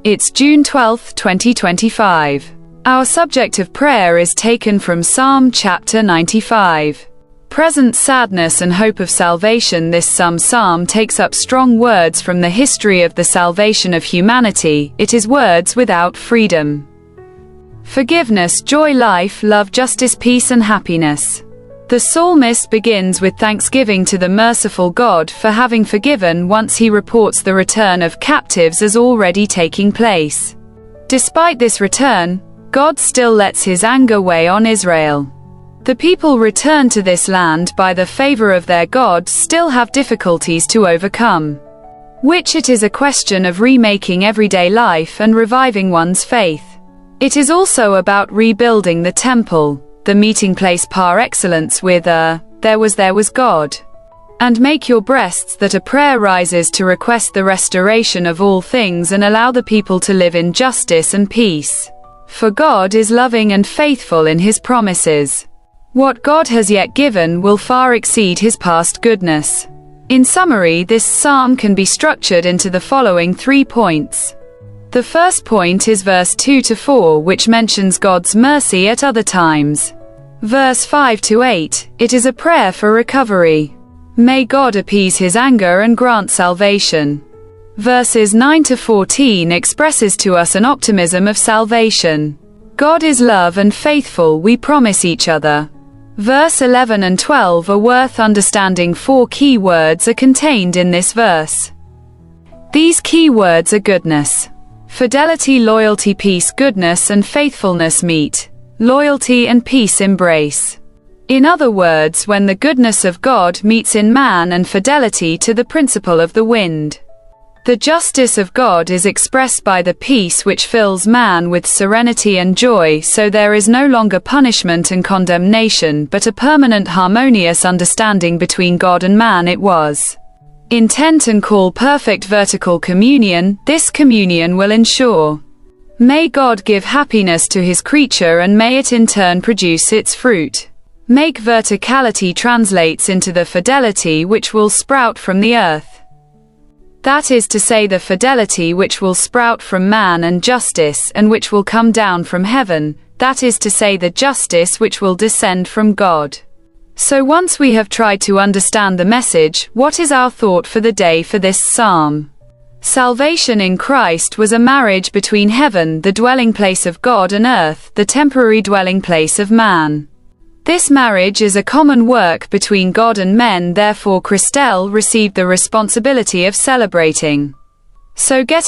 It's June 12, 2025. Our subject of prayer is taken from Psalm chapter 95. Present sadness and hope of salvation. This psalm takes up strong words from the history of the salvation of humanity. It is words without freedom. Forgiveness, joy, life, love, justice, peace and happiness. The psalmist begins with thanksgiving to the merciful God for having forgiven once he reports the return of captives as already taking place. Despite this return, God still lets his anger weigh on Israel. The people returned to this land by the favor of their God still have difficulties to overcome, which it is a question of remaking everyday life and reviving one's faith. It is also about rebuilding the temple, the meeting place par excellence with there was God. And make your breasts that a prayer rises to request the restoration of all things and allow the people to live in justice and peace. For God is loving and faithful in his promises. What God has yet given will far exceed his past goodness. In summary, this psalm can be structured into the following 3 points. The first point is verse 2 to 4, which mentions God's mercy at other times. Verse 5 to 8, it is a prayer for recovery. May God appease his anger and grant salvation. Verses 9 to 14 expresses to us an optimism of salvation. God is love and faithful, we promise each other. Verse 11 and 12 are worth understanding. 4 key words are contained in this verse. These key words are goodness, fidelity, loyalty, peace. Goodness and faithfulness meet. Loyalty and peace embrace. In other words, when the goodness of God meets in man and fidelity to the principle of the wind. The justice of God is expressed by the peace which fills man with serenity and joy, so there is no longer punishment and condemnation but a permanent harmonious understanding between God and man. It was intent and call perfect vertical communion. This communion will ensure. May God give happiness to his creature and may it in turn produce its fruit. Make verticality translates into the fidelity which will sprout from the earth. That is to say, the fidelity which will sprout from man, and justice, and which will come down from heaven, that is to say, the justice which will descend from God. So once we have tried to understand the message, what is our thought for the day for this psalm? Salvation in Christ was a marriage between heaven, the dwelling place of God, and earth, the temporary dwelling place of man. This marriage is a common work between God and men, therefore Christelle received the responsibility of celebrating. So getting